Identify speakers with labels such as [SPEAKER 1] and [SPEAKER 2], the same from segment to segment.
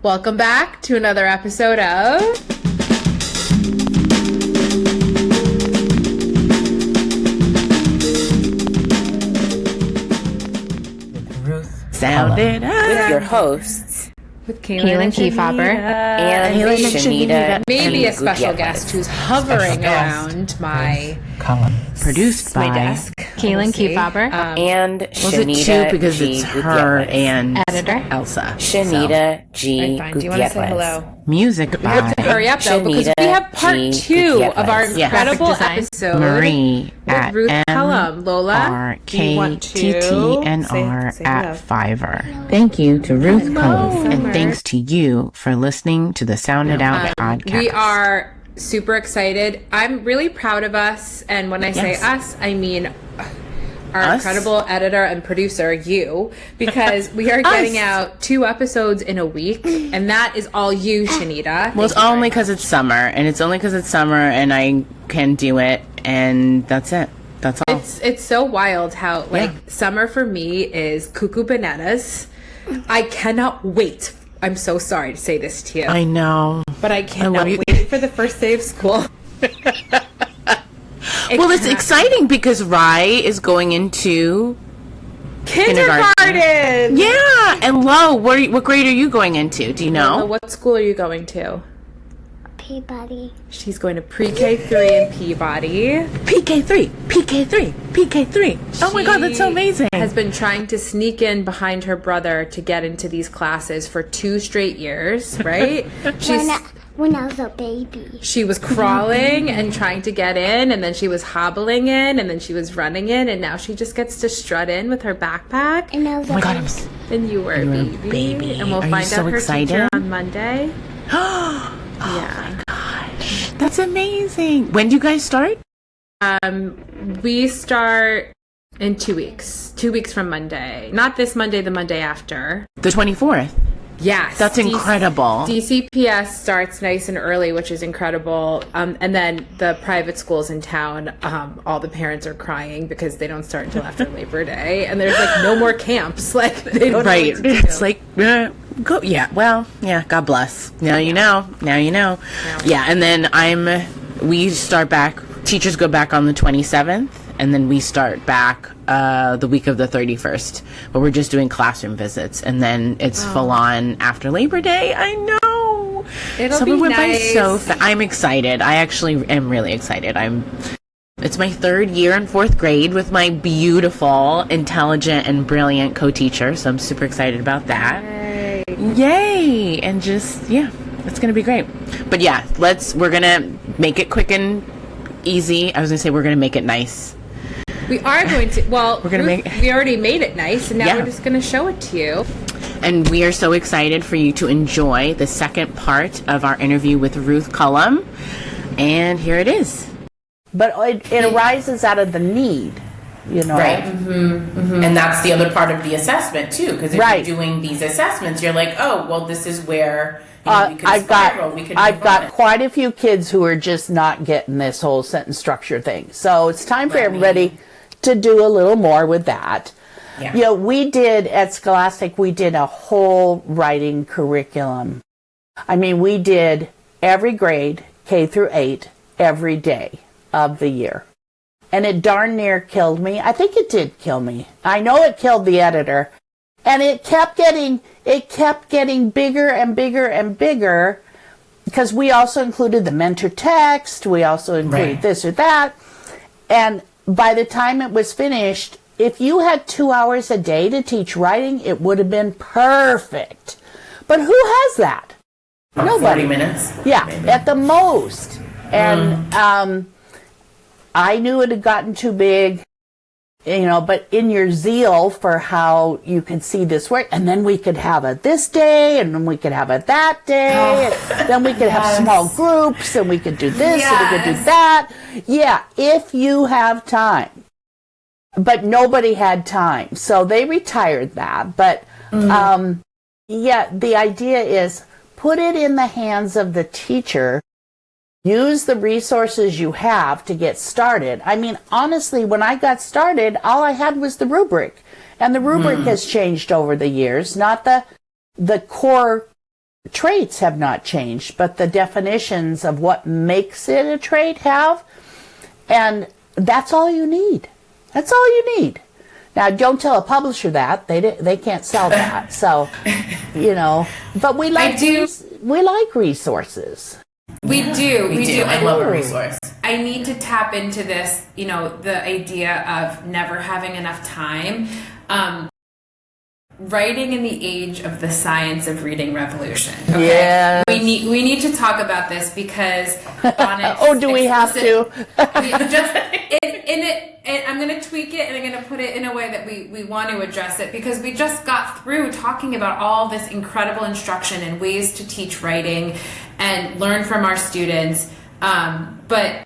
[SPEAKER 1] Welcome back to another episode of
[SPEAKER 2] Ruth
[SPEAKER 3] Sounded
[SPEAKER 2] with your hosts,
[SPEAKER 1] with Kaylin
[SPEAKER 4] Kiefaber
[SPEAKER 2] and Shanita.
[SPEAKER 1] maybe a
[SPEAKER 2] and
[SPEAKER 1] special
[SPEAKER 2] Gutierrez.
[SPEAKER 1] guest who's hovering around my
[SPEAKER 3] Culham. Produced
[SPEAKER 1] my
[SPEAKER 3] by
[SPEAKER 1] desk.
[SPEAKER 4] Kaylin Kiefaber,
[SPEAKER 2] And
[SPEAKER 3] was it
[SPEAKER 2] Shanita
[SPEAKER 3] two because
[SPEAKER 2] G.
[SPEAKER 3] it's her
[SPEAKER 2] Gutierrez.
[SPEAKER 3] and
[SPEAKER 4] editor.
[SPEAKER 3] Elsa.
[SPEAKER 2] Shanita G.
[SPEAKER 1] Fine. Do you want to say
[SPEAKER 2] Gutierrez.
[SPEAKER 1] hello?
[SPEAKER 3] Music
[SPEAKER 1] We have to
[SPEAKER 3] by
[SPEAKER 1] hurry up though because
[SPEAKER 2] Shanita
[SPEAKER 1] we have part
[SPEAKER 2] G.
[SPEAKER 1] 2 of our
[SPEAKER 2] Gutierrez.
[SPEAKER 3] Yeah.
[SPEAKER 1] incredible
[SPEAKER 4] Graphic design.
[SPEAKER 1] episode
[SPEAKER 3] Marie
[SPEAKER 1] with
[SPEAKER 3] at
[SPEAKER 1] Ruth Culham. Lola, do you want to
[SPEAKER 3] MRKTTNR
[SPEAKER 1] say
[SPEAKER 3] at
[SPEAKER 1] hello?
[SPEAKER 3] Fiverr. Thank you to Ruth
[SPEAKER 1] Hello,
[SPEAKER 3] Culham, and
[SPEAKER 1] Summer.
[SPEAKER 3] thanks to you for listening to the Sounded Out podcast.
[SPEAKER 1] We are super excited. I'm really proud of us, and when I say
[SPEAKER 3] Yes.
[SPEAKER 1] us, I mean our
[SPEAKER 3] Us?
[SPEAKER 1] incredible editor and producer, you, because we are getting out 2 episodes in a week, and that is all you, Shanita.
[SPEAKER 3] Well, it's only because it's summer, and I can do it, and that's it. That's all.
[SPEAKER 1] It's so wild how summer for me is cuckoo bananas. I cannot wait. I'm so sorry to say this to you,
[SPEAKER 3] I know.
[SPEAKER 1] but I cannot
[SPEAKER 3] you.
[SPEAKER 1] wait for the first day of school.
[SPEAKER 3] Well, it's exciting because Rye is going into
[SPEAKER 1] Kindergarten.
[SPEAKER 3] Yeah, and Lo, what grade are you going into? Do you know?
[SPEAKER 1] What school are you going to?
[SPEAKER 5] Peabody.
[SPEAKER 1] She's going to pre-K 3 in Peabody.
[SPEAKER 3] PK3. Oh my God, that's so amazing.
[SPEAKER 1] Has been trying to sneak in behind her brother to get into these classes for 2 straight years, right?
[SPEAKER 5] When I was a baby.
[SPEAKER 1] She was crawling and trying to get in, and then she was hobbling in, and then she was running in, and now she just gets to strut in with her backpack.
[SPEAKER 5] And I was
[SPEAKER 3] Oh my God,
[SPEAKER 1] And you were a baby. And we'll
[SPEAKER 3] Are you
[SPEAKER 1] find
[SPEAKER 3] so
[SPEAKER 1] out her
[SPEAKER 3] excited?
[SPEAKER 1] teacher on Monday.
[SPEAKER 3] Oh
[SPEAKER 1] Yeah.
[SPEAKER 3] my gosh, that's amazing. When do you guys start?
[SPEAKER 1] We start in 2 weeks. 2 weeks from Monday. Not this Monday, the Monday after.
[SPEAKER 3] The 24th.
[SPEAKER 1] Yes.
[SPEAKER 3] That's incredible.
[SPEAKER 1] DCPS starts nice and early, which is incredible. And then the private schools in town, all the parents are crying because they don't start until after Labor Day. And there's no more camps. They don't know
[SPEAKER 3] Right.
[SPEAKER 1] what to do.
[SPEAKER 3] It's go. Yeah. Well, yeah. God bless. Now you know. Yeah. And then we start back. Teachers go back on the 27th, and then we start back the week of the 31st. But we're just doing classroom visits, and then it's full on after Labor Day. I know.
[SPEAKER 1] It'll
[SPEAKER 3] Summer
[SPEAKER 1] be
[SPEAKER 3] went by
[SPEAKER 1] nice.
[SPEAKER 3] so fast. I'm excited. I actually am really excited. It's my 3rd year in 4th grade with my beautiful, intelligent, and brilliant co-teacher. So I'm super excited about that. Yay! And just, yeah, it's going to be great. But yeah, we're going to make it quick and easy. I was going to say we're going to make it nice.
[SPEAKER 1] We are going to. Well,
[SPEAKER 3] We're gonna
[SPEAKER 1] we already made it nice, and now
[SPEAKER 3] Yeah.
[SPEAKER 1] we're just going to show it to you.
[SPEAKER 3] And we are so excited for you to enjoy the second part of our interview with Ruth Culham. And here it is.
[SPEAKER 6] But it arises out of the need,
[SPEAKER 2] Right. And that's the other part of the assessment, too. Because if
[SPEAKER 6] Right.
[SPEAKER 2] you're doing these assessments, you're like, oh, well, this is where we could spiral. We could
[SPEAKER 6] I've
[SPEAKER 2] move
[SPEAKER 6] got
[SPEAKER 2] on.
[SPEAKER 6] quite a few kids who are just not getting this whole sentence structure thing. So it's time for everybody to do a little more with that.
[SPEAKER 2] Yeah.
[SPEAKER 6] We did at Scholastic, we did a whole writing curriculum. I mean, we did every grade, K through 8, every day of the year. And it darn near killed me. I think it did kill me. I know it killed the editor. And it kept getting bigger and bigger and bigger because we also included the mentor text. We also included this or that. And by the time it was finished, if you had 2 hours a day to teach writing, it would have been perfect. But who has that? Nobody.
[SPEAKER 2] 40 minutes.
[SPEAKER 6] Yeah,
[SPEAKER 2] maybe.
[SPEAKER 6] at the most. And I knew it had gotten too big, but in your zeal for how you could see this work, and then we could have it this day, and then we could have it that day, and then we could have small groups, and we could do this, and we could do that. Yeah, if you have time. But nobody had time, so they retired that. But, the idea is put it in the hands of the teacher. Use the resources you have to get started. I mean, honestly, when I got started, all I had was the rubric. And the rubric has changed over the years, not the core traits have not changed, but the definitions of what makes it a trait have. And that's all you need. That's all you need. Now, don't tell a publisher that. They can't sell that. So, but we like resources.
[SPEAKER 2] We do.
[SPEAKER 3] I love a resource.
[SPEAKER 2] I need to tap into this, the idea of never having enough time. Writing in the age of the science of reading revolution. Okay?
[SPEAKER 6] Yes.
[SPEAKER 2] We need to talk about this because on its
[SPEAKER 6] oh, do we have to?
[SPEAKER 2] I'm going to tweak it and I'm going to put it in a way that we want to address it because we just got through talking about all this incredible instruction and ways to teach writing and learn from our students. But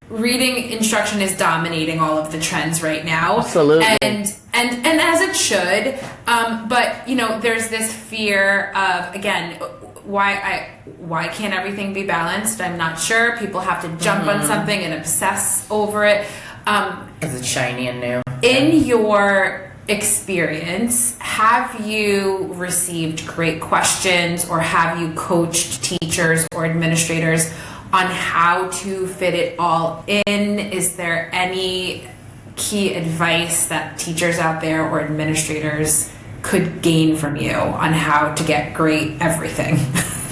[SPEAKER 2] reading instruction is dominating all of the trends right now.
[SPEAKER 6] Absolutely.
[SPEAKER 2] And as it should. But there's this fear of, again, why can't everything be balanced? I'm not sure. People have to jump on something and obsess over it.
[SPEAKER 3] Because it's shiny and new.
[SPEAKER 2] In your experience, have you received great questions or have you coached teachers or administrators on how to fit it all in? Is there any key advice that teachers out there or administrators could gain from you on how to get great everything?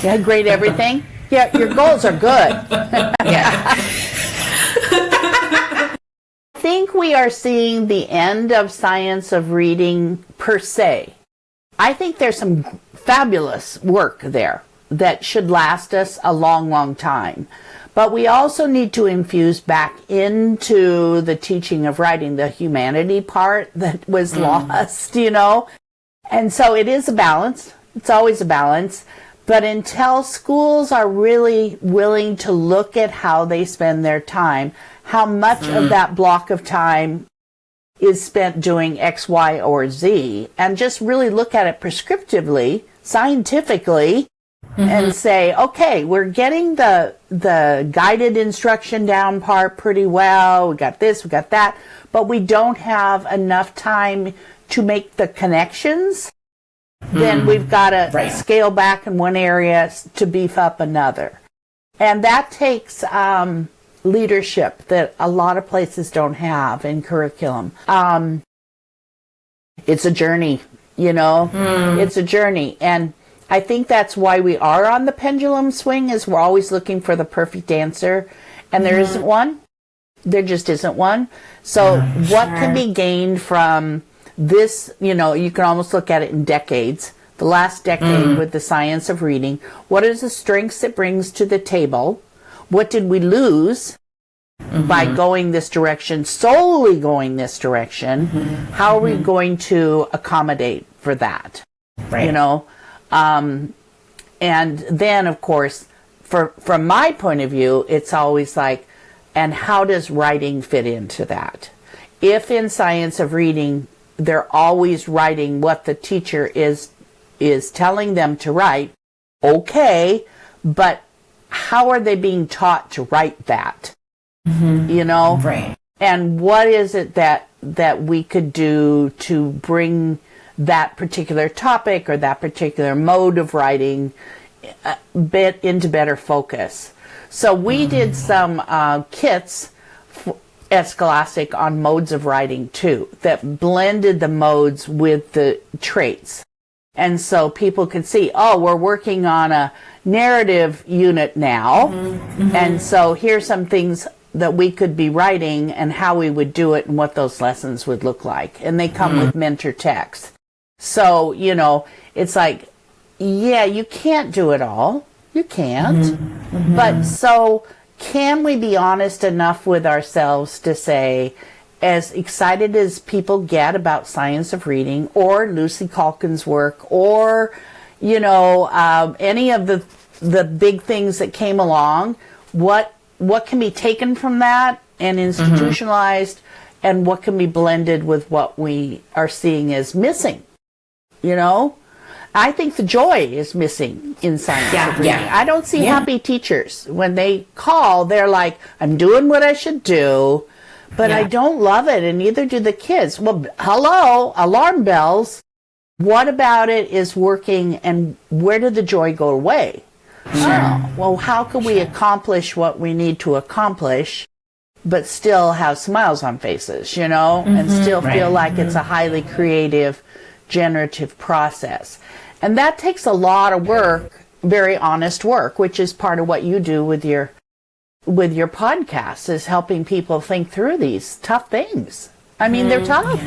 [SPEAKER 6] Yeah, great everything? Yeah, your goals are good.
[SPEAKER 2] Yeah.
[SPEAKER 6] I think we are seeing the end of science of reading per se. I think there's some fabulous work there that should last us a long, long time. But we also need to infuse back into the teaching of writing the humanity part that was lost, And so it is a balance. It's always a balance. But until schools are really willing to look at how they spend their time, how much of that block of time is spent doing X, Y, or Z, and just really look at it prescriptively, scientifically, and say, okay, we're getting the guided instruction down part pretty well. We got this, we got that, but we don't have enough time to make the connections. Then we've got to scale back in one area to beef up another. And that takes leadership that a lot of places don't have in curriculum. It's a journey, It's a journey. And I think that's why we are on the pendulum swing, is we're always looking for the perfect answer. And there isn't one. There just isn't one. So what can be gained from this, you can almost look at it in decades. The last decade with the science of reading. What are the strengths it brings to the table? What did we lose by going this direction, solely going this direction? How are we going to accommodate for that?
[SPEAKER 3] Right.
[SPEAKER 6] And then, of course, from my point of view, it's always like, and how does writing fit into that? If in science of reading, they're always writing what the teacher is telling them to write, okay, but how are they being taught to write that?
[SPEAKER 3] Right.
[SPEAKER 6] And what is it that we could do to bring that particular topic or that particular mode of writing a bit into better focus? So we did some kits at Scholastic on modes of writing too, that blended the modes with the traits. And so people could see, we're working on a narrative unit now. And so here's some things that we could be writing and how we would do it and what those lessons would look like. And they come with mentor text. So, it's like, yeah, you can't do it all. You can't. But so can we be honest enough with ourselves to say, as excited as people get about science of reading or Lucy Calkin's work or, any of the big things that came along, what can be taken from that and institutionalized and what can be blended with what we are seeing as missing? I think the joy is missing in science of reading. I don't see happy teachers. When they call, they're like, I'm doing what I should do, but I don't love it, and neither do the kids. Well, hello, alarm bells. What about it is working, and where did the joy go away? Oh, well, how can we accomplish what we need to accomplish, but still have smiles on faces, and still feel like it's a highly creative, generative process. And that takes a lot of work, very honest work, which is part of what you do with your podcast, is helping people think through these tough things. I mean, they're tough.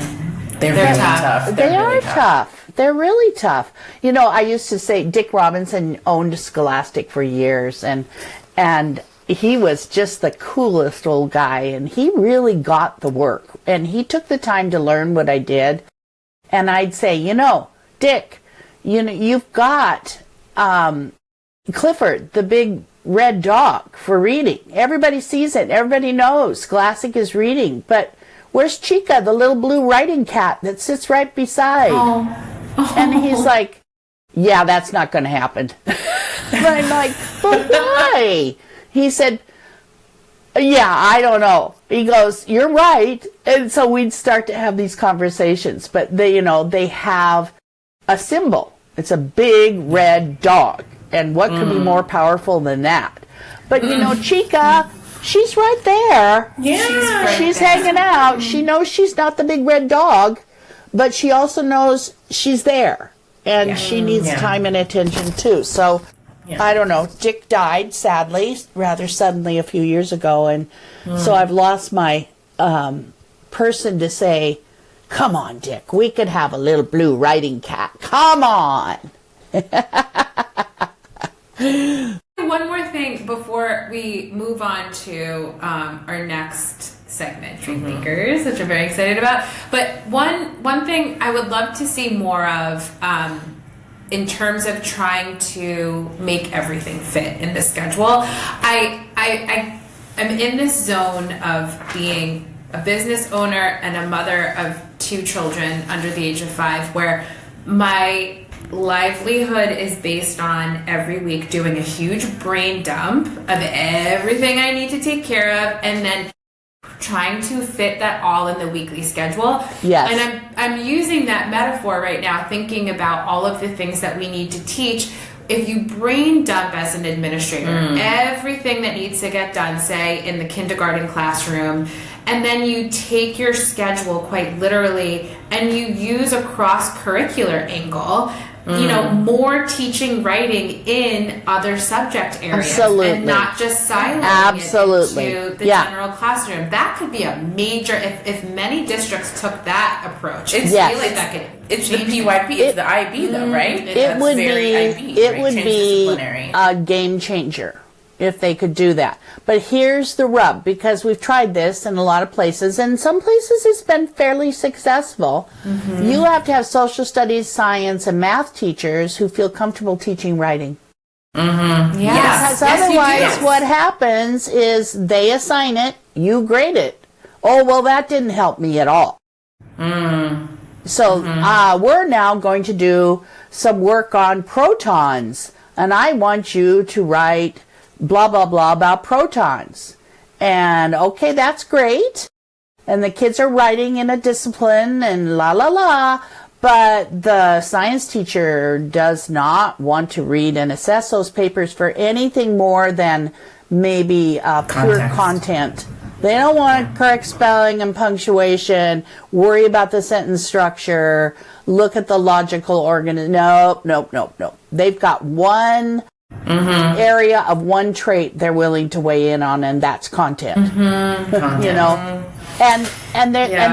[SPEAKER 3] They're really tough.
[SPEAKER 6] They are tough. They're really tough. I used to say Dick Robinson owned Scholastic for years, and he was just the coolest old guy, and he really got the work, and he took the time to learn what I did. And I'd say, Dick, you've got Clifford, the big red dog, for reading. Everybody sees it. Everybody knows Scholastic is reading. But where's Chica, the little blue writing cat that sits right beside? And he's like, yeah, that's not going to happen. And I'm like, but why? He said, yeah, I don't know. He goes, you're right. And so we'd start to have these conversations. But they have a symbol. It's a big red dog. And what could be more powerful than that? But Chica, she's right there.
[SPEAKER 3] Yeah.
[SPEAKER 6] She's hanging out. She knows she's not the big red dog, but she also knows she's there. And she needs time and attention too. So, I don't know. Dick died, sadly, rather suddenly a few years ago. And so I've lost my person to say, come on, Dick, we could have a little blue writing cat. Come on.
[SPEAKER 2] One more thing before we move on to our next segment, Dream Makers, which I'm very excited about. But one thing I would love to see more of in terms of trying to make everything fit in the schedule. I'm in this zone of being a business owner and a mother of 2 children under the age of 5, where my livelihood is based on every week doing a huge brain dump of everything I need to take care of, and then trying to fit that all in the weekly schedule.
[SPEAKER 6] Yes.
[SPEAKER 2] And I'm using that metaphor right now, thinking about all of the things that we need to teach. If you brain dump as an administrator everything that needs to get done, say in the kindergarten classroom, and then you take your schedule quite literally and you use a cross-curricular angle, more teaching writing in other subject areas.
[SPEAKER 6] Absolutely.
[SPEAKER 2] And not just siloing it into the general classroom. That could be a major, if many districts took that approach.
[SPEAKER 3] It's
[SPEAKER 6] Yes.
[SPEAKER 3] really that could, it's the PYP, it's the IB though, right?
[SPEAKER 6] It would be a game changer if they could do that. But here's the rub, because we've tried this in a lot of places, and some places it's been fairly successful. You have to have social studies, science, and math teachers who feel comfortable teaching writing.
[SPEAKER 2] Yes.
[SPEAKER 6] Because otherwise what happens is they assign it, you grade it. Oh, well, that didn't help me at all. So we're now going to do some work on protons, and I want you to write blah, blah, blah about protons. And okay, that's great. And the kids are writing in a discipline and la, la, la. But the science teacher does not want to read and assess those papers for anything more than maybe pure content. They don't want correct spelling and punctuation, worry about the sentence structure, look at the logical organ. Nope. They've got one area of one trait they're willing to weigh in on, and that's content. And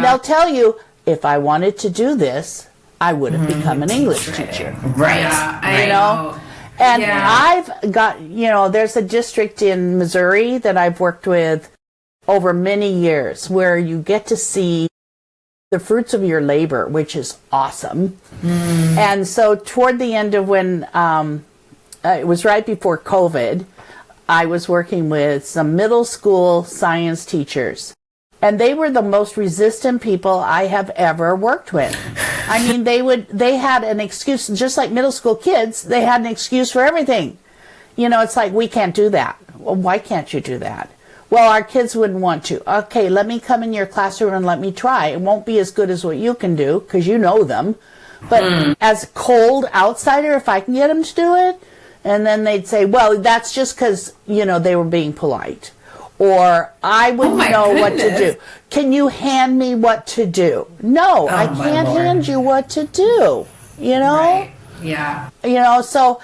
[SPEAKER 6] they'll tell you, if I wanted to do this, I would have become an English teacher.
[SPEAKER 3] Right.
[SPEAKER 2] Yeah, I know.
[SPEAKER 6] And I've got, there's a district in Missouri that I've worked with over many years where you get to see the fruits of your labor, which is awesome. And so toward the end of when, it was right before COVID, I was working with some middle school science teachers. And they were the most resistant people I have ever worked with. I mean, they had an excuse, just like middle school kids, they had an excuse for everything. It's like, we can't do that. Well, why can't you do that? Well, our kids wouldn't want to. Okay, let me come in your classroom and let me try. It won't be as good as what you can do, because you know them. But as a cold outsider, if I can get them to do it, and then they'd say, well, that's just because, they were being polite. Or I wouldn't know what to do. Can you hand me what to do? No, I can't hand you what to do.
[SPEAKER 2] Right. Yeah.
[SPEAKER 6] So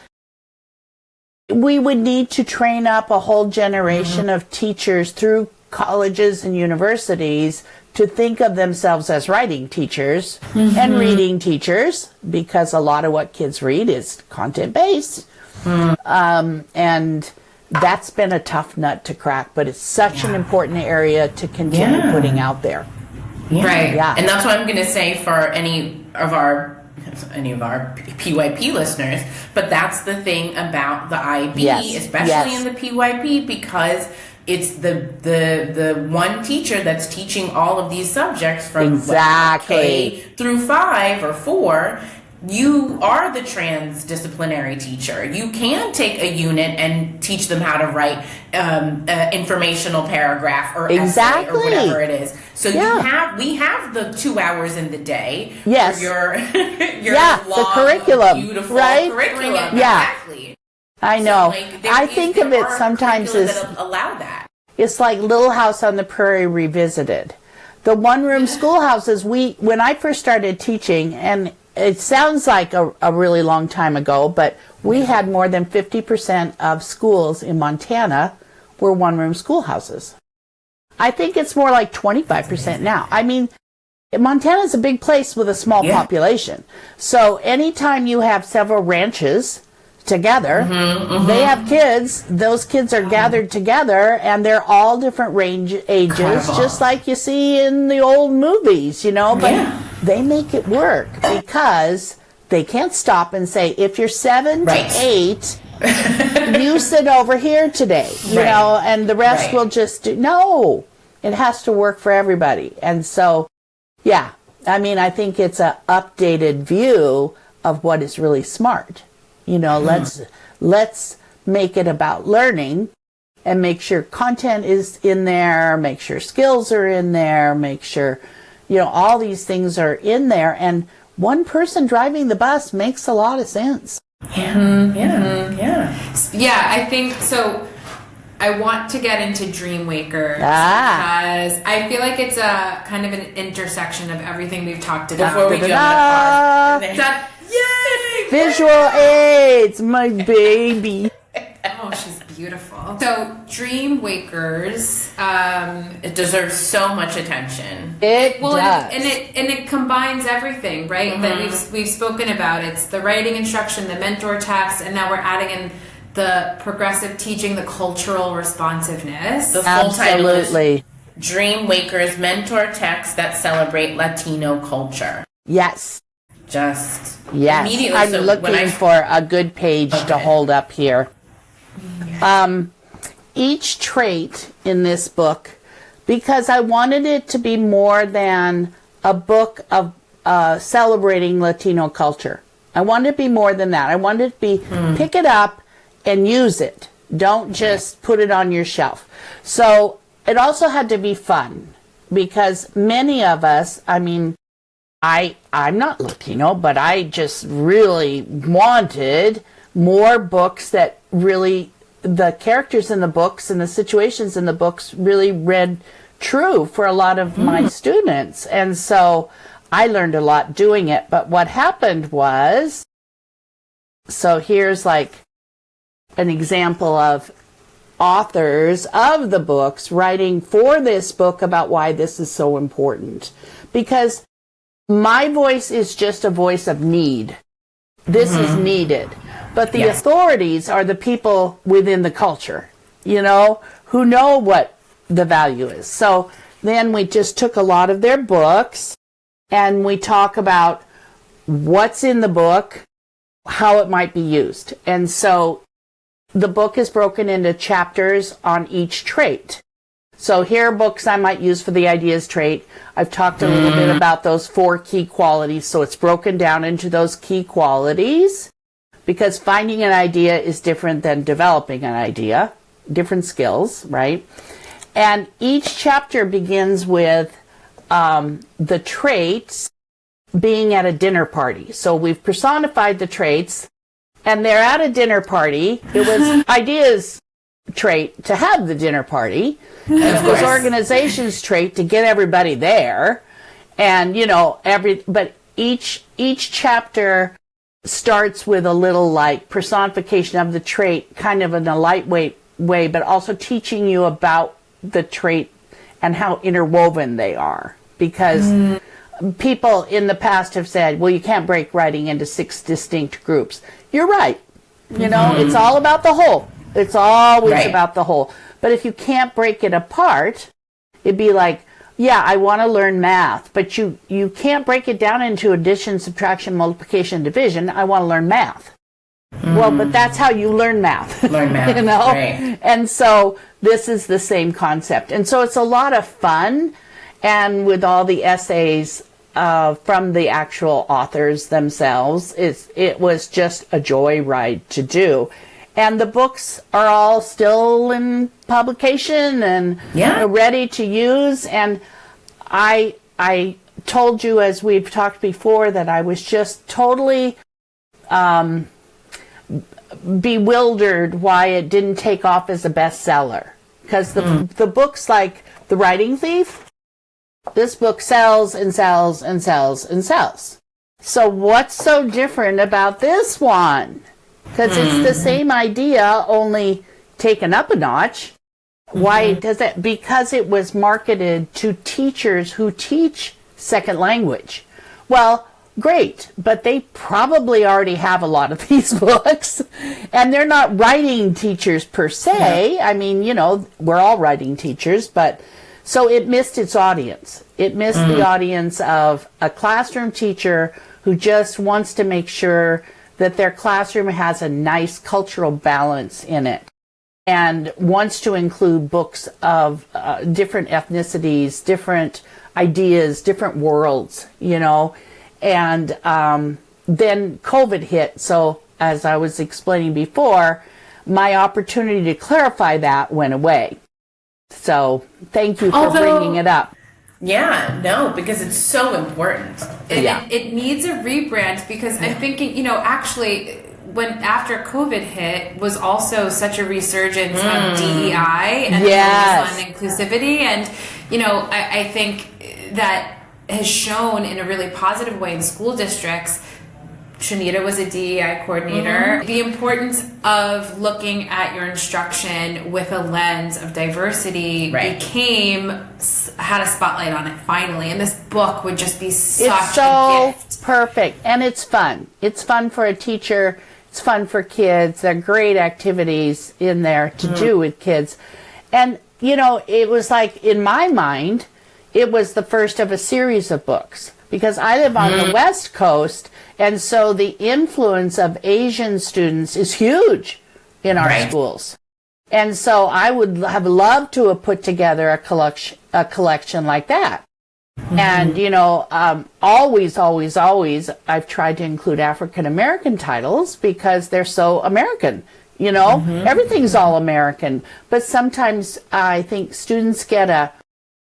[SPEAKER 6] we would need to train up a whole generation of teachers through colleges and universities to think of themselves as writing teachers and reading teachers, because a lot of what kids read is content-based. And that's been a tough nut to crack, but it's such an important area to continue putting out there.
[SPEAKER 2] Right.
[SPEAKER 6] Yeah.
[SPEAKER 3] And that's what I'm going to say for any of our PYP listeners, but that's the thing about the IB, especially in the PYP, because it's the one teacher that's teaching all of these subjects from K through 5 or 4. You are the transdisciplinary teacher. You can take a unit and teach them how to write informational paragraph or essay or whatever it is. So we have the 2 hours in the day for your long,
[SPEAKER 6] the curriculum,
[SPEAKER 3] beautiful
[SPEAKER 6] Yeah,
[SPEAKER 3] curriculum. Exactly.
[SPEAKER 6] I know.
[SPEAKER 3] So,
[SPEAKER 6] I think of it sometimes as
[SPEAKER 3] allow that.
[SPEAKER 6] It's like Little House on the Prairie revisited. The one-room schoolhouses, when I first started teaching, and it sounds like a really long time ago, but we had more than 50% of schools in Montana were one-room schoolhouses. I think it's more like 25% now. I mean, Montana's a big place with a small population. So anytime you have several ranches together, they have kids, those kids are gathered together, and they're all different ages, just like you see in the old movies, but they make it work because they can't stop and say, if you're 7 to 8, you sit over here today, and the rest will just do. No, it has to work for everybody. And so, I think it's an updated view of what is really smart. Let's make it about learning and make sure content is in there, make sure skills are in there, make sure, all these things are in there. And one person driving the bus makes a lot of sense.
[SPEAKER 2] Yeah, I think so. I want to get into Dreamwakers because I feel like it's a kind of an intersection of everything we've talked about.
[SPEAKER 3] Before we jump
[SPEAKER 2] Yay!
[SPEAKER 6] Visual aids, my baby.
[SPEAKER 2] Oh, she's beautiful. So, Dreamwakers,
[SPEAKER 3] it deserves so much attention.
[SPEAKER 6] It does.
[SPEAKER 2] And it combines everything, right? That we've spoken about. It's the writing instruction, the mentor text, and now we're adding in the progressive teaching, the cultural responsiveness.
[SPEAKER 3] The full title is Dreamwakers Mentor Texts that Celebrate Latino Culture.
[SPEAKER 6] Yes.
[SPEAKER 3] Immediately.
[SPEAKER 6] I'm looking for a good page to hold up here. Each trait in this book, because I wanted it to be more than a book of celebrating Latino culture. I wanted it to be more than that. I wanted it to be pick it up and use it. Don't just put it on your shelf. So it also had to be fun, because many of us, I'm not Latino, but I just really wanted more books that really, the characters in the books and the situations in the books really read true for a lot of my students. And so I learned a lot doing it. But what happened was, so here's like an example of authors of the books writing for this book about why this is so important. Because my voice is just a voice of need. This is needed. But the authorities are the people within the culture, who know what the value is. So then we just took a lot of their books and we talk about what's in the book, how it might be used. And so the book is broken into chapters on each trait. So here are books I might use for the ideas trait. I've talked a little bit about those 4 key qualities. So it's broken down into those key qualities, because finding an idea is different than developing an idea, different skills, right? And each chapter begins with the traits being at a dinner party. So we've personified the traits, and they're at a dinner party. It was ideas trait to have the dinner party. It was organization's trait to get everybody there. And, you know, but each chapter starts with a little like personification of the trait, kind of in a lightweight way, but also teaching you about the trait and how interwoven they are. Because people in the past have said, well, you can't break writing into 6 distinct groups. You're right. You know, it's all about the whole. It's always about the whole. But if you can't break it apart, it'd be like, yeah, I want to learn math, but you can't break it down into addition, subtraction, multiplication, division. I want to learn math. Well, but that's how you learn math.
[SPEAKER 3] Learn math,
[SPEAKER 6] you know?
[SPEAKER 3] right.
[SPEAKER 6] And so this is the same concept. And so it's a lot of fun, and with all the essays from the actual authors themselves, it was just a joyride to do. And the books are all still in publication and ready to use. And I told you, as we've talked before, that I was just totally bewildered why it didn't take off as a bestseller. Because the books like The Writing Thief, this book sells and sells and sells and sells. So what's so different about this one? Because it's the same idea, only taken up a notch. Why does it? Because it was marketed to teachers who teach second language. Well, great, but they probably already have a lot of these books, and they're not writing teachers per se. Yeah. I mean, you know, we're all writing teachers, but so it missed its audience. It missed the audience of a classroom teacher who just wants to make sure that their classroom has a nice cultural balance in it, and wants to include books of different ethnicities, different ideas, different worlds, you know. And then COVID hit, so as I was explaining before, my opportunity to clarify that went away. So thank you for bringing it up.
[SPEAKER 2] Yeah, no, because it's so important. It needs a rebrand, because I'm thinking, you know, actually, when after COVID hit was also such a resurgence of DEI and focus on inclusivity. And, you know, I think that has shown in a really positive way in school districts. Shanita was a DEI coordinator. The importance of looking at your instruction with a lens of diversity had a spotlight on it finally, and this book would just be such a gift.
[SPEAKER 6] Perfect, and it's fun. It's fun for a teacher. It's fun for kids. There are great activities in there to do with kids. And, you know, it was like, in my mind, it was the first of a series of books, because I live on the West Coast, and so the influence of Asian students is huge in our schools. And so I would have loved to have put together a collection like that. And, you know, always, I've tried to include African American titles because they're so American. You know, everything's all American. But sometimes I think students get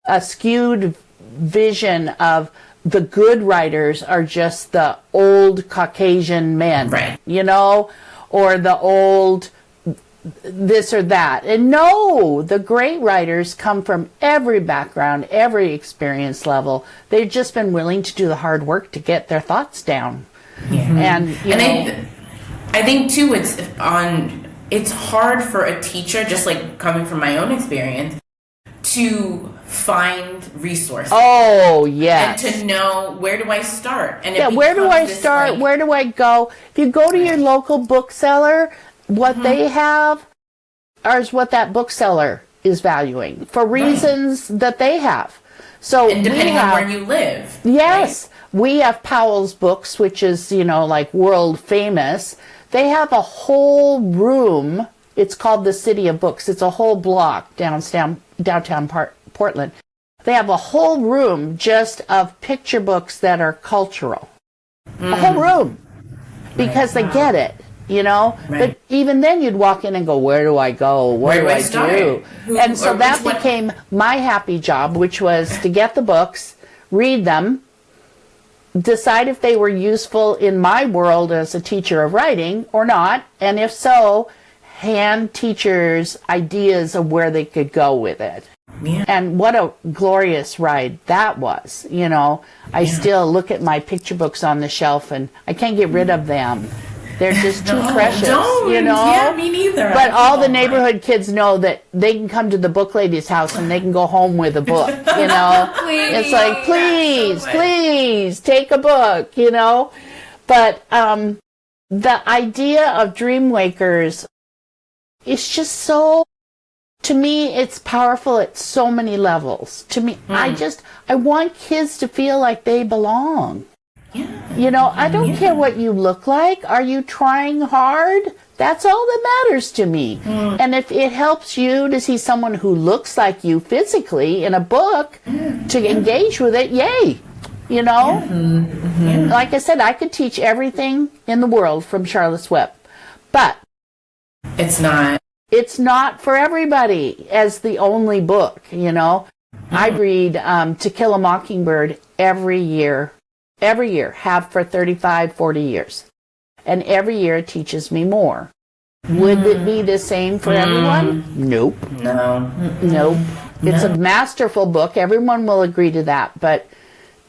[SPEAKER 6] a skewed vision of the good writers are just the old Caucasian men, you know, or the old this or that. And no, the great writers come from every background, every experience level. They've just been willing to do the hard work to get their thoughts down. And
[SPEAKER 3] I think too, it's hard for a teacher, just like coming from my own experience, to find resources.
[SPEAKER 6] Oh, yes.
[SPEAKER 3] And to know, where do I start? And
[SPEAKER 6] where do I start?
[SPEAKER 3] Like,
[SPEAKER 6] where do I go? If you go to your local bookseller, what they have is what that bookseller is valuing for reasons that they have. So
[SPEAKER 3] and depending on where you live.
[SPEAKER 6] Yes. We have Powell's Books, which is, you know, like world famous. They have a whole room. It's called the City of Books. It's a whole block downtown Portland. They have a whole room just of picture books that are cultural. A whole room. Because they get it, you know. But even then you'd walk in and go, where do I go? What do I do? And so that became my happy job, which was to get the books, read them, decide if they were useful in my world as a teacher of writing or not, and if so, hand teachers ideas of where they could go with it.
[SPEAKER 3] Yeah.
[SPEAKER 6] And what a glorious ride that was. You know, I still look at my picture books on the shelf and I can't get rid of them. They're just too precious, you know?
[SPEAKER 3] Yeah, me neither.
[SPEAKER 6] But all the neighborhood kids know that they can come to the book lady's house and they can go home with a book, you know? It's like, please, take a book, you know? But the idea of Dream Wakers is just so, to me, it's powerful at so many levels. To me, I want kids to feel like they belong.
[SPEAKER 3] Yeah.
[SPEAKER 6] You know, I don't care what you look like. Are you trying hard? That's all that matters to me. And if it helps you to see someone who looks like you physically in a book to engage with it, yay. You know? Like I said, I could teach everything in the world from Charlotte's Web. But
[SPEAKER 3] it's not
[SPEAKER 6] for everybody as the only book, you know? I read To Kill a Mockingbird every year, have for 35, 40 years. And every year it teaches me more. Would it be the same for everyone? Nope. Nope. It's a masterful book. Everyone will agree to that. But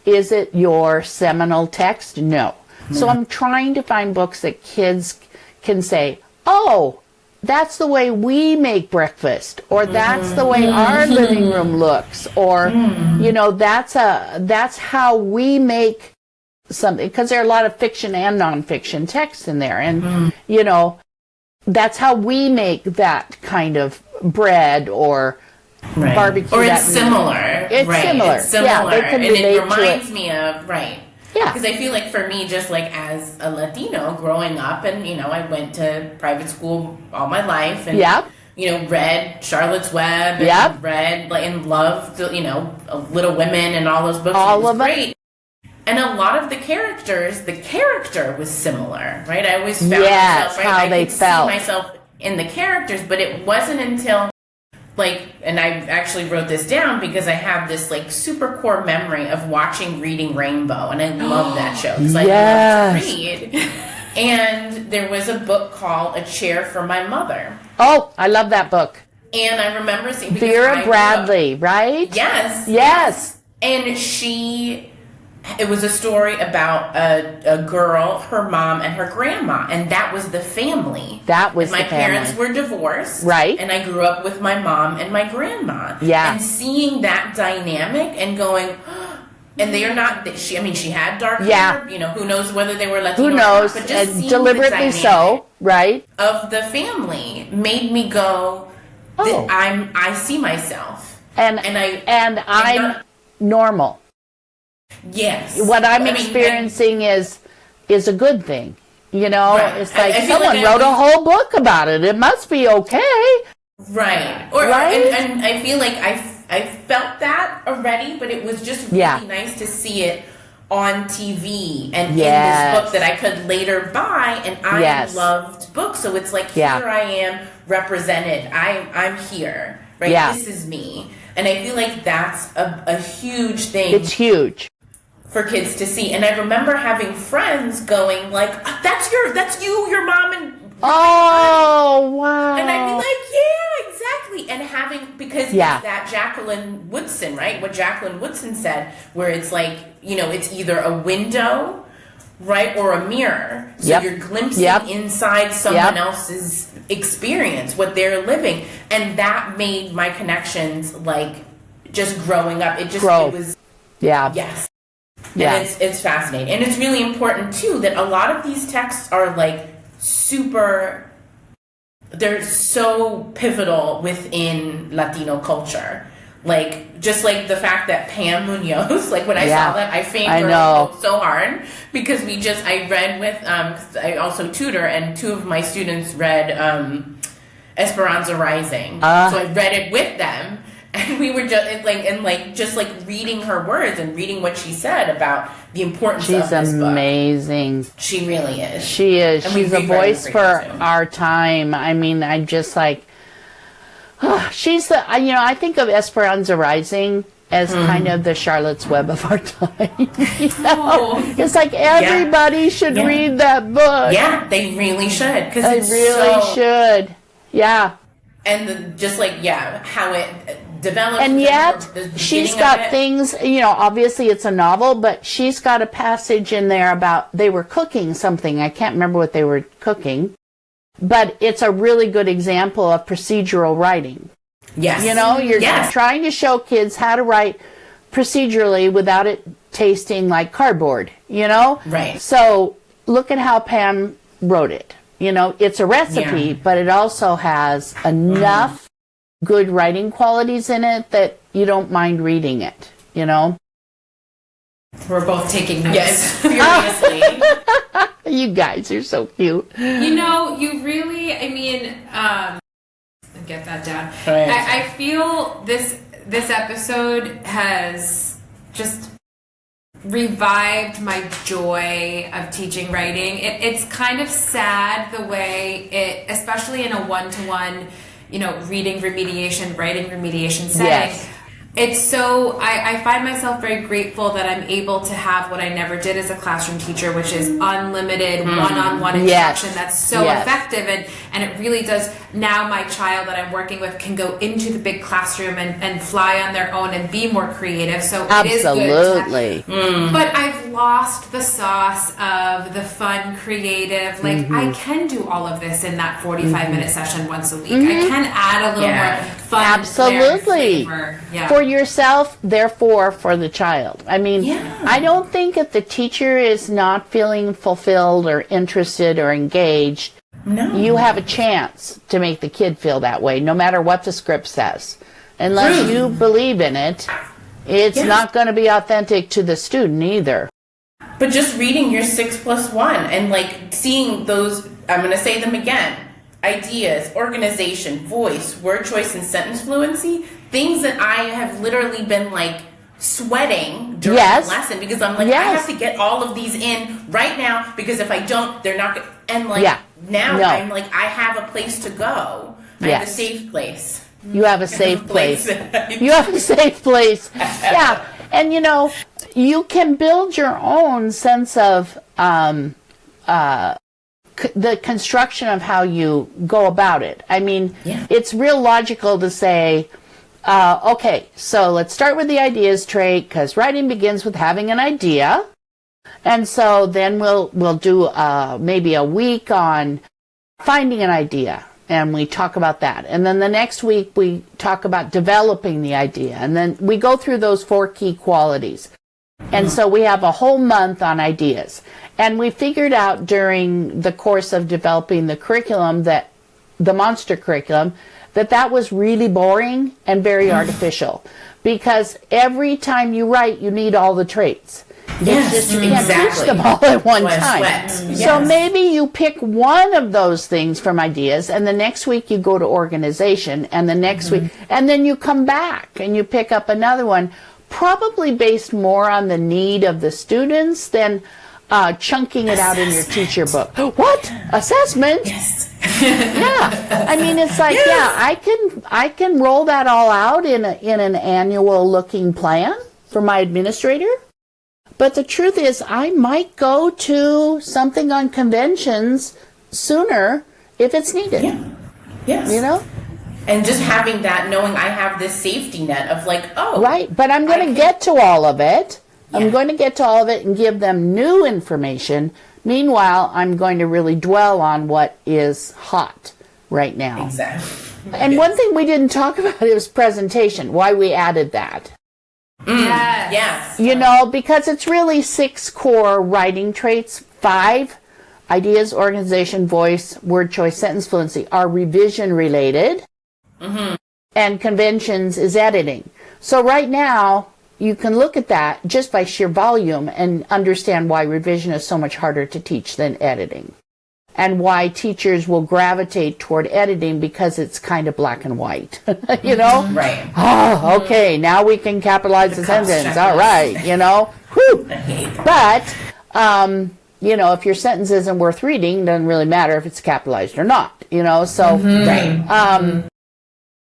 [SPEAKER 6] is it your seminal text? No. So I'm trying to find books that kids can say, oh, that's the way we make breakfast, or that's the way our living room looks, or, you know, that's how we make something, because there are a lot of fiction and nonfiction texts in there, and you know, that's how we make that kind of bread or barbecue.
[SPEAKER 3] Or it's similar.
[SPEAKER 6] It's similar. Yeah, they can
[SPEAKER 3] and
[SPEAKER 6] relate
[SPEAKER 3] it reminds
[SPEAKER 6] to it.
[SPEAKER 3] me of
[SPEAKER 6] Yeah.
[SPEAKER 3] Because I feel like for me, just like as a Latino growing up, and you know, I went to private school all my life, and you know, read Charlotte's Web, and read and loved, you know, Little Women and all those books.
[SPEAKER 6] All
[SPEAKER 3] it was
[SPEAKER 6] of them.
[SPEAKER 3] great. And a lot of the character was similar, right? I always found myself, right?
[SPEAKER 6] how they
[SPEAKER 3] could
[SPEAKER 6] felt.
[SPEAKER 3] see myself in the characters, but it wasn't until and I actually wrote this down because I have this super core memory of watching Reading Rainbow, and I love that show because I love to read. And there was a book called A Chair for My Mother.
[SPEAKER 6] Oh, I love that book.
[SPEAKER 3] And I remember seeing
[SPEAKER 6] Vera Bradley, right?
[SPEAKER 3] Yes. And it was a story about a girl, her mom, and her grandma, and that was the family.
[SPEAKER 6] That was
[SPEAKER 3] my
[SPEAKER 6] the family.
[SPEAKER 3] parents were divorced,
[SPEAKER 6] right?
[SPEAKER 3] And I grew up with my mom and my grandma.
[SPEAKER 6] Yeah.
[SPEAKER 3] And seeing that dynamic and going, and they are not. She had dark hair. You know, who knows whether they were Latino?
[SPEAKER 6] Who knows?
[SPEAKER 3] Or not, but just
[SPEAKER 6] and deliberately so, right?
[SPEAKER 3] Of the family made me go. I see myself, and
[SPEAKER 6] I'm normal.
[SPEAKER 3] Yes.
[SPEAKER 6] What I'm experiencing is a good thing. You know, it's like someone wrote a whole book about it. It must be okay.
[SPEAKER 3] Right. And I feel like I felt that already, but it was just really nice to see it on TV and in this book that I could later buy, and I loved books. So it's like here I am represented. I'm here. Right?
[SPEAKER 6] Yeah.
[SPEAKER 3] This is me. And I feel like that's a huge thing.
[SPEAKER 6] It's huge.
[SPEAKER 3] For kids to see. And I remember having friends going that's you, your mom, and
[SPEAKER 6] oh wow.
[SPEAKER 3] And I'd be like, yeah, exactly. And having, because it's that Jacqueline Woodson, right? What Jacqueline Woodson said, where it's like, you know, it's either a window, right, or a mirror. So you're glimpsing inside someone else's experience, what they're living. And that made my connections, just growing up. It was yes.
[SPEAKER 6] Yeah.
[SPEAKER 3] And it's fascinating. And it's really important, too, that a lot of these texts are, super... They're so pivotal within Latino culture. Just the fact that Pam Munoz, when I saw that, I fangirled so hard. Because I read with... 'cause I also tutor, and two of my students read Esperanza Rising. So I read it with them. And we were just reading her words and reading what she said about the importance of this book. She's amazing. She really is.
[SPEAKER 6] She is. And she's a voice for our time. I mean, I'm just she's the, I think of Esperanza Rising as kind of the Charlotte's Web of our time. You know? It's like everybody should read that book.
[SPEAKER 3] Yeah, they really should. Because
[SPEAKER 6] They really should. Yeah.
[SPEAKER 3] And how it develops.
[SPEAKER 6] And yet, she's got things, obviously it's a novel, but she's got a passage in there about they were cooking something. I can't remember what they were cooking. But it's a really good example of procedural writing.
[SPEAKER 3] Yes.
[SPEAKER 6] You're trying to show kids how to write procedurally without it tasting like cardboard,
[SPEAKER 3] Right.
[SPEAKER 6] So look at how Pam wrote it. It's a recipe, but it also has enough good writing qualities in it that you don't mind reading it,
[SPEAKER 2] We're both taking notes.
[SPEAKER 3] Yes, furiously.
[SPEAKER 6] You guys are so cute.
[SPEAKER 2] You really, get that down.
[SPEAKER 3] Right.
[SPEAKER 2] I feel this episode has just revived my joy of teaching writing. It's kind of sad the way it, especially in a one-to-one, reading remediation, writing remediation setting.
[SPEAKER 6] Yes.
[SPEAKER 2] It's so, I find myself very grateful that I'm able to have what I never did as a classroom teacher, which is unlimited one-on-one instruction. That's so effective, and it really does. Now my child that I'm working with can go into the big classroom and fly on their own and be more creative. So
[SPEAKER 6] absolutely.
[SPEAKER 2] It is good. But I've lost the sauce of the fun, creative. I can do all of this in that 45-minute session once a week. I can add a little more fun.
[SPEAKER 6] Absolutely.
[SPEAKER 2] Flavor.
[SPEAKER 6] For yourself, therefore for the child. I don't think if the teacher is not feeling fulfilled or interested or engaged, you have a chance to make the kid feel that way, no matter what the script says. Unless you believe in it, it's not going to be authentic to the student either.
[SPEAKER 3] But just reading your 6+1 and seeing those, I'm going to say them again, ideas, organization, voice, word choice, and sentence fluency, things that I have literally been sweating during the lesson because I'm I have to get all of these in right now because if I don't, they're not going to, and now I'm I have a place to go. I have a safe place.
[SPEAKER 6] You have a safe place. You have a safe place. Yeah. And you can build your own sense of the construction of how you go about it. It's real logical to say, okay, so let's start with the ideas trait because writing begins with having an idea. And so then we'll do maybe a week on finding an idea. And we talk about that. And then the next week we talk about developing the idea. And then we go through those 4 key qualities. And so we have a whole month on ideas. And we figured out during the course of developing the curriculum, that the monster curriculum, that was really boring and very artificial. Because every time you write, you need all the traits. You can't teach them all at one time. So maybe you pick one of those things from ideas, and the next week you go to organization, and the next week, and then you come back and you pick up another one, probably based more on the need of the students than chunking it out in your teacher book. What? Assessment?
[SPEAKER 3] Yes.
[SPEAKER 6] Yeah. It's I can roll that all out in an annual looking plan for my administrator. But the truth is, I might go to something on conventions sooner if it's needed.
[SPEAKER 3] Yeah. Yes. And just having that, knowing I have this safety net of
[SPEAKER 6] right. But I'm going to get to all of it. Yeah. I'm going to get to all of it and give them new information. Meanwhile, I'm going to really dwell on what is hot right now.
[SPEAKER 3] Exactly.
[SPEAKER 6] And one thing we didn't talk about is presentation, why we added that.
[SPEAKER 2] Yes.
[SPEAKER 6] Because it's really 6 core writing traits. 5, ideas, organization, voice, word choice, sentence fluency, are revision related. And conventions is editing. So right now, you can look at that just by sheer volume and understand why revision is so much harder to teach than editing. And why teachers will gravitate toward editing because it's kind of black and white,
[SPEAKER 3] Right.
[SPEAKER 6] Oh, okay, now we can capitalize the sentence. All right, Whew. But, if your sentence isn't worth reading, it doesn't really matter if it's capitalized or not, So,
[SPEAKER 3] right.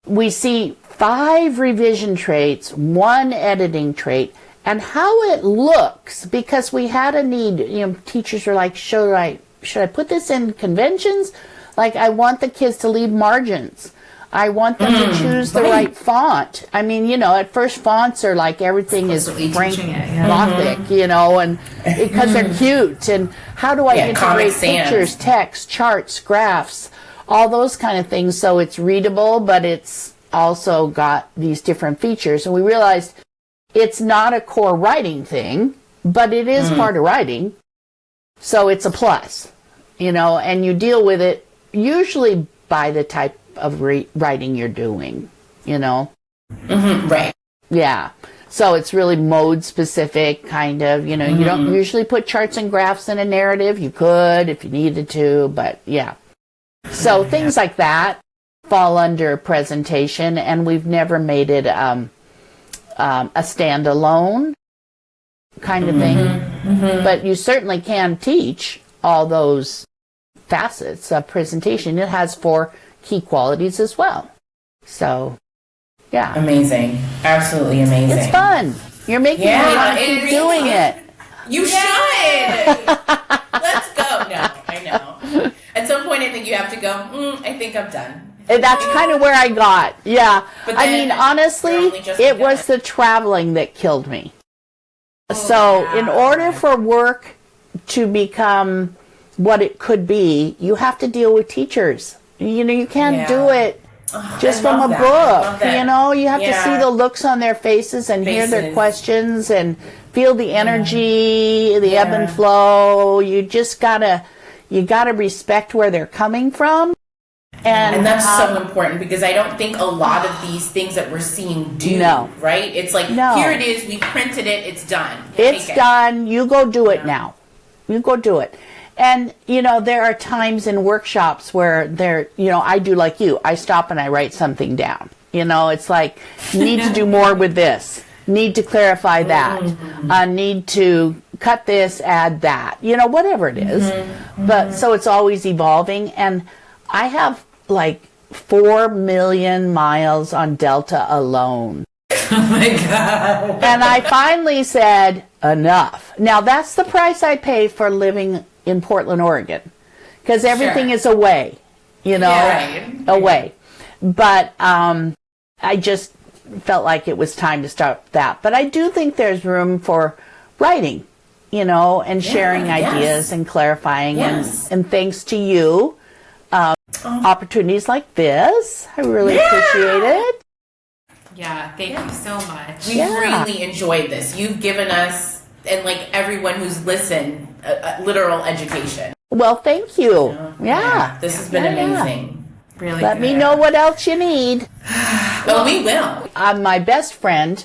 [SPEAKER 6] We see 5 revision traits, 1 editing trait, and how it looks, because we had a need, teachers were like, should I put this in conventions? Like, I want the kids to leave margins. I want them to choose the right font. I mean, at first fonts are like everything is Frank Gothic, and because they're cute. And how do I integrate pictures, text, charts, graphs, all those kind of things so it's readable, but it's also got these different features. And we realized it's not a core writing thing, but it is part of writing. So it's a plus, and you deal with it usually by the type of writing you're doing,
[SPEAKER 3] Right.
[SPEAKER 6] Yeah. So it's really mode specific, kind of, you don't usually put charts and graphs in a narrative. You could if you needed to, but yeah. So things like that fall under presentation, and we've never made it a standalone kind of thing. But you certainly can teach all those facets of presentation. It has 4 key qualities as well. So, yeah.
[SPEAKER 3] Amazing. Absolutely amazing.
[SPEAKER 6] It's fun. You're making me want to keep doing it.
[SPEAKER 3] You should. Let's go. No, I know. At some point, I think you have to go, I think I'm done.
[SPEAKER 6] And that's kind of where I got. Yeah.
[SPEAKER 3] But
[SPEAKER 6] I mean, honestly, it was the traveling that killed me. So in order for work to become what it could be, you have to deal with teachers. You can't do it just from a book. You have to see the looks on their faces and hear their questions and feel the energy, the ebb and flow. You just gotta respect where they're coming from. And
[SPEAKER 3] that's so important, because I don't think a lot of these things that we're seeing do, right? It's like, here it is, we printed it, it's done.
[SPEAKER 6] It's done. You go do it now. You go do it. And, there are times in workshops where I do like you. I stop and I write something down. It's like, need to do more with this. Need to clarify that. Need to cut this, add that. Whatever it is. But so it's always evolving. And I have like 4 million miles on Delta alone.
[SPEAKER 3] Oh my God.
[SPEAKER 6] And I finally said, enough. Now that's the price I pay for living in Portland, Oregon, because everything is away, away. But I just felt like it was time to start that. But I do think there's room for writing, and sharing ideas and clarifying. And thanks to you, opportunities like this, I really appreciate it.
[SPEAKER 2] Yeah, thank you so much.
[SPEAKER 3] We really enjoyed this. You've given us, and like everyone who's listened, a literal education.
[SPEAKER 6] Well, thank you.
[SPEAKER 3] This has been amazing.
[SPEAKER 2] Really
[SPEAKER 6] Let me know what else you need.
[SPEAKER 3] Well, we will.
[SPEAKER 6] My best friend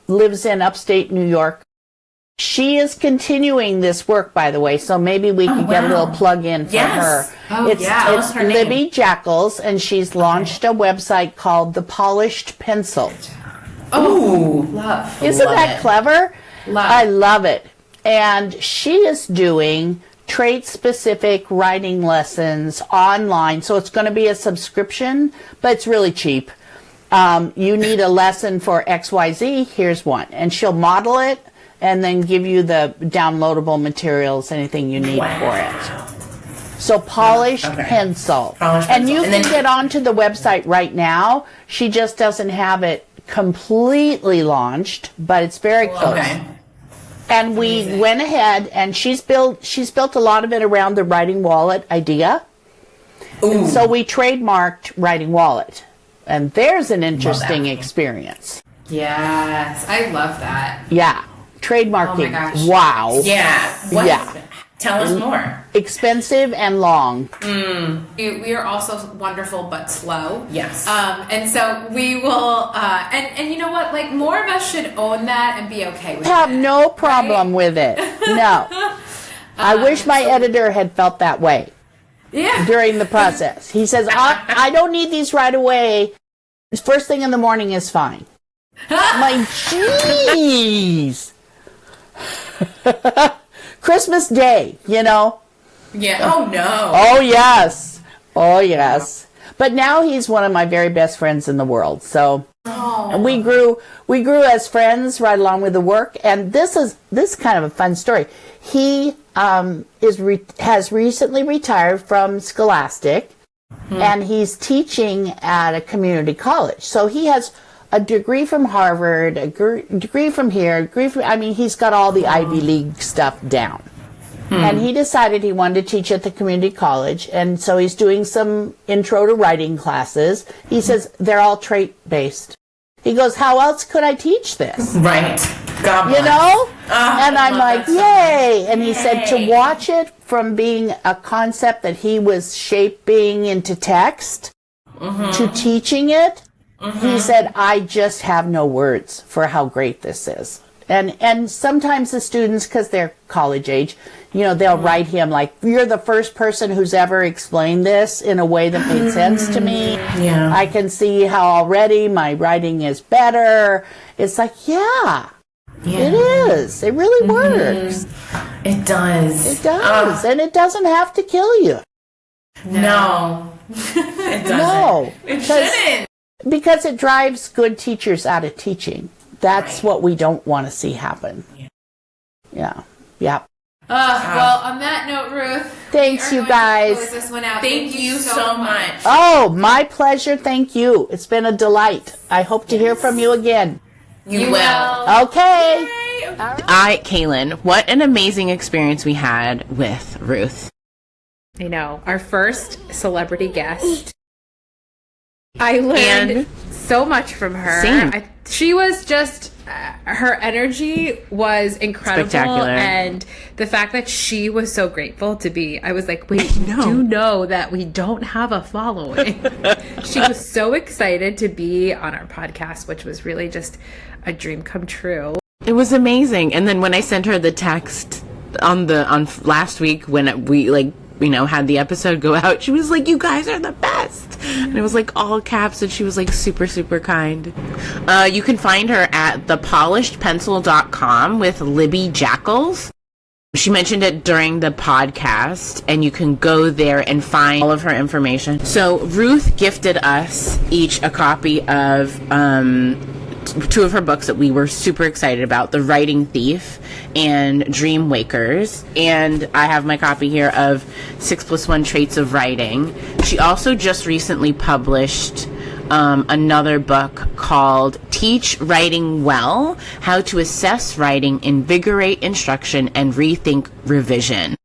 [SPEAKER 6] lives in upstate New York. She is continuing this work, by the way, so maybe we could get a little plug in for her. It's Libby Jackals, and she's launched a website called The Polished Pencil.
[SPEAKER 3] Oh,
[SPEAKER 2] love.
[SPEAKER 6] Isn't that clever?
[SPEAKER 2] Love.
[SPEAKER 6] I love it. And she is doing trait-specific writing lessons online. So it's going to be a subscription, but it's really cheap. You need a lesson for XYZ, here's one. And she'll model it and then give you the downloadable materials, anything you need for it. So Polished Pencil. And you can get onto the website right now. She just doesn't have it completely launched, but it's very close. And we went ahead, and she's built a lot of it around the writing wallet idea. And so we trademarked writing wallet, and there's an interesting experience.
[SPEAKER 2] Yes, I love that.
[SPEAKER 6] Yeah, trademarking.
[SPEAKER 2] Oh my gosh.
[SPEAKER 6] Wow.
[SPEAKER 3] Yeah. Tell us more.
[SPEAKER 6] Expensive and long.
[SPEAKER 2] We are also wonderful but slow.
[SPEAKER 3] Yes.
[SPEAKER 2] And so we will, and you know what? Like, more of us should own that and be okay with it.
[SPEAKER 6] Have no problem with it. No. I wish my editor had felt that way during the process. He says, I don't need these right away. First thing in the morning is fine. I'm like, jeez. Christmas Day,
[SPEAKER 3] Yeah. Oh no.
[SPEAKER 6] Oh yes. Oh yes. But now he's one of my very best friends in the world. So and we grew as friends right along with the work. And this is kind of a fun story. He has recently retired from Scholastic, and he's teaching at a community college. So he has a degree from Harvard, a degree from here, he's got all the Ivy League stuff down. And he decided he wanted to teach at the community college, and so he's doing some intro to writing classes. He says they're all trait-based. He goes, how else could I teach this?
[SPEAKER 2] Right. God bless.
[SPEAKER 6] You know? And I'm like, yay! And he said to watch it from being a concept that he was shaping into text to teaching it, he said, I just have no words for how great this is. And sometimes the students, because they're college age, they'll write him like, you're the first person who's ever explained this in a way that made sense to me.
[SPEAKER 2] Yeah.
[SPEAKER 6] I can see how already my writing is better. It's like, yeah. It is. It really works.
[SPEAKER 2] It does.
[SPEAKER 6] It does. And it doesn't have to kill you.
[SPEAKER 2] No. It doesn't.
[SPEAKER 6] No.
[SPEAKER 2] It shouldn't.
[SPEAKER 6] Because it drives good teachers out of teaching. That's what we don't want to see happen. Yeah.
[SPEAKER 1] Well, on that note, Ruth.
[SPEAKER 6] Thanks, you guys.
[SPEAKER 1] Close this one out.
[SPEAKER 2] Thank you so much.
[SPEAKER 6] Oh, my pleasure. Thank you. It's been a delight. I hope to hear from you again.
[SPEAKER 2] You will.
[SPEAKER 6] Okay.
[SPEAKER 3] Kaylin, what an amazing experience we had with Ruth.
[SPEAKER 1] I know. Our first celebrity guest. I learned so much from her.
[SPEAKER 3] Same.
[SPEAKER 1] She was just, her energy was incredible.
[SPEAKER 3] Spectacular.
[SPEAKER 1] And the fact that she was so grateful to be, I was like, wait, you do know that we don't have a following. She was so excited to be on our podcast, which was really just a dream come true.
[SPEAKER 3] It was amazing. And then when I sent her the text on last week when we had the episode go out, she was like, you guys are the best. And it was like all caps, and she was like super, super kind. You can find her at thepolishedpencil.com with Libby Jackals. She mentioned it during the podcast, and you can go there and find all of her information. So Ruth gifted us each a copy of two of her books that we were super excited about, The Writing Thief and Dream Wakers. And I have my copy here of 6+1 Traits of Writing. She also just recently published another book called Teach Writing Well, How to Assess Writing, Invigorate Instruction, and Rethink Revision.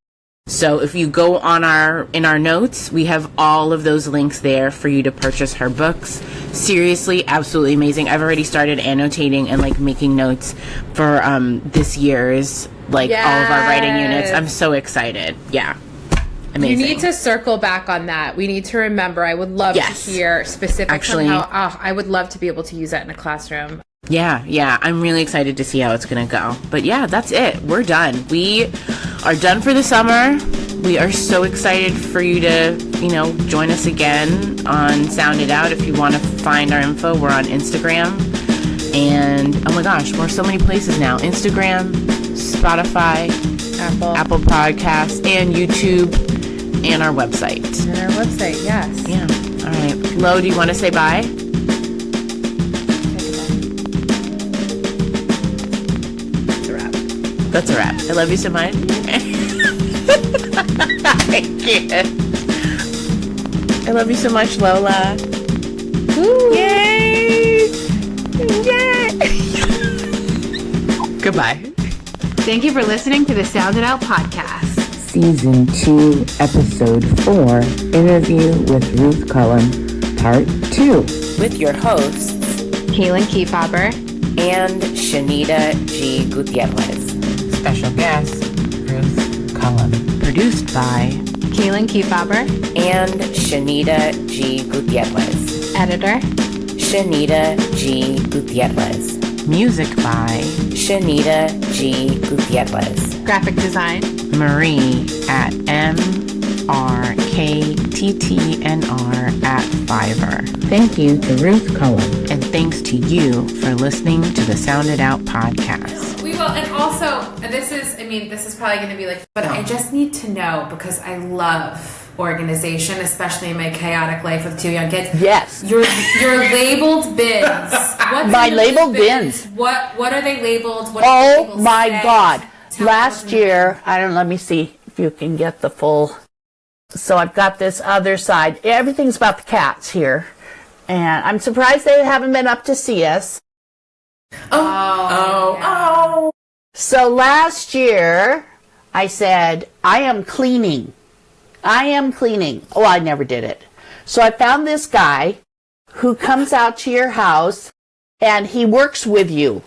[SPEAKER 3] So if you go in our notes, we have all of those links there for you to purchase her books. Seriously, absolutely amazing. I've already started annotating and making notes for this year's all of our writing units. I'm so excited. Yeah. Amazing.
[SPEAKER 1] You need to circle back on that. We need to remember. I would love to hear specifics on how. I would love to be able to use that in a classroom.
[SPEAKER 3] Yeah. I'm really excited to see how it's going to go. But yeah, that's it. We're done. We are done for the summer. We are so excited for you to, join us again on Sound It Out. If you want to find our info, we're on Instagram. And, oh my gosh, we're so many places now. Instagram, Spotify, Apple Podcasts, and YouTube, and our website.
[SPEAKER 1] Yes.
[SPEAKER 3] Yeah. All right. Lo, do you want to say bye? That's a wrap. I love you so much. I can't. I love you so much, Lola. Woo. Yay! Yay! Goodbye.
[SPEAKER 1] Thank you for listening to the Sound It Out podcast.
[SPEAKER 3] Season 2, Episode 4, Interview with Ruth Culham, Part 2. With your hosts,
[SPEAKER 1] Kaylin Kiefaber
[SPEAKER 3] and Shanita G. Gutierrez. Special guest, Ruth Culham. Produced by
[SPEAKER 1] Kaylin Kiefaber
[SPEAKER 3] and Shanita G. Gutierrez.
[SPEAKER 1] Editor
[SPEAKER 3] Shanita G. Gutierrez. Music by Shanita G. Gutierrez.
[SPEAKER 1] Graphic design
[SPEAKER 3] Marie at MRKTTNR at Fiverr. Thank you to Ruth Culham. And thanks to you for listening to the Sound It Out podcast.
[SPEAKER 1] We will, and also, this is probably going to be but I just need to know, because I love
[SPEAKER 2] organization, especially in my chaotic life with 2 young kids.
[SPEAKER 6] Yes.
[SPEAKER 2] Your labeled bins. What's
[SPEAKER 6] My
[SPEAKER 2] in
[SPEAKER 6] labeled
[SPEAKER 2] those
[SPEAKER 6] bins.
[SPEAKER 2] What are they labeled? What do
[SPEAKER 6] Oh
[SPEAKER 2] labels
[SPEAKER 6] my
[SPEAKER 2] say?
[SPEAKER 6] God.
[SPEAKER 2] Tell
[SPEAKER 6] Last
[SPEAKER 2] us.
[SPEAKER 6] year, let me see if you can get the full. So I've got this other side. Everything's about the cats here. And I'm surprised they haven't been up to see us.
[SPEAKER 2] Oh.
[SPEAKER 6] So last year, I said, I am cleaning. Oh, I never did it. So I found this guy who comes out to your house and he works with you.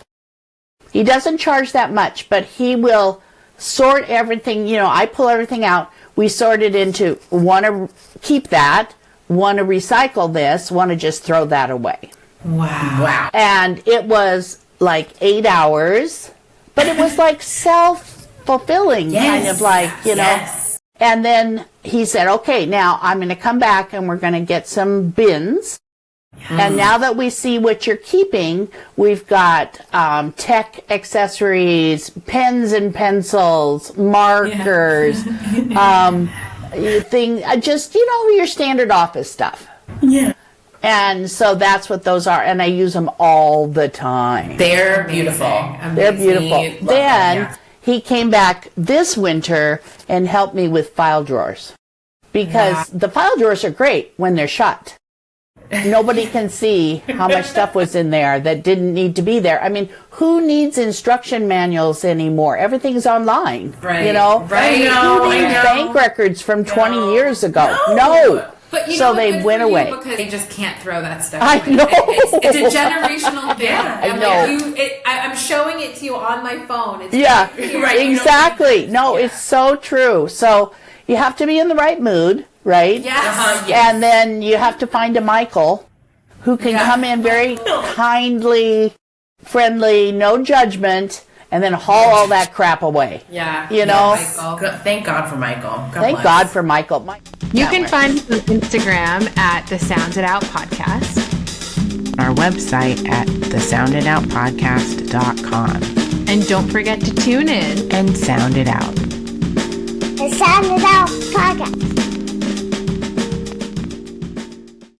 [SPEAKER 6] He doesn't charge that much, but he will sort everything. You know, I pull everything out. We sort it into, want to keep that, want to recycle this, want to just throw that away.
[SPEAKER 2] Wow.
[SPEAKER 6] And it was like 8 hours, but it was like self-fulfilling, kind of like, you know.
[SPEAKER 2] Yes.
[SPEAKER 6] And then he said, okay, now I'm going to come back and we're going to get some bins. And now that we see what you're keeping, we've got tech accessories, pens and pencils, markers, just, you know, your standard office stuff.
[SPEAKER 4] Yeah.
[SPEAKER 6] And so that's what those are. And I use them all the time.
[SPEAKER 4] They're beautiful.
[SPEAKER 6] They're beautiful.
[SPEAKER 4] Love
[SPEAKER 6] Then
[SPEAKER 4] them, yeah.
[SPEAKER 6] he came back this winter and helped me with file drawers. Because the file drawers are great when they're shut. Nobody can see how much stuff was in there that didn't need to be there. I mean, who needs instruction manuals anymore? Everything's online.
[SPEAKER 2] Right.
[SPEAKER 6] You know?
[SPEAKER 2] Right.
[SPEAKER 6] Who needs bank records from 20 years ago? No.
[SPEAKER 2] But you
[SPEAKER 6] So
[SPEAKER 2] know,
[SPEAKER 6] they
[SPEAKER 2] good
[SPEAKER 6] went
[SPEAKER 2] for you
[SPEAKER 6] away.
[SPEAKER 2] because they just can't throw that stuff
[SPEAKER 6] I
[SPEAKER 2] away.
[SPEAKER 6] know.
[SPEAKER 2] It's a generational thing.
[SPEAKER 6] I know.
[SPEAKER 2] I'm showing it to you on my phone. It's
[SPEAKER 6] Yeah,
[SPEAKER 2] right.
[SPEAKER 6] exactly. No, it's so true. So you have to be in the right mood, right?
[SPEAKER 2] Yes.
[SPEAKER 6] And then you have to find a Michael who can come in very kindly, friendly, no judgment, and then haul all that crap away.
[SPEAKER 2] Yeah.
[SPEAKER 6] You know?
[SPEAKER 2] Michael.
[SPEAKER 4] Thank God for Michael. God
[SPEAKER 6] Thank
[SPEAKER 4] bless.
[SPEAKER 6] God for Michael.
[SPEAKER 1] You can find us on Instagram at the Sound It Out Podcast.
[SPEAKER 3] Our website at thesoundedoutpodcast.com.
[SPEAKER 1] And don't forget to tune in
[SPEAKER 3] And sound it out.
[SPEAKER 5] The Sound It Out Podcast.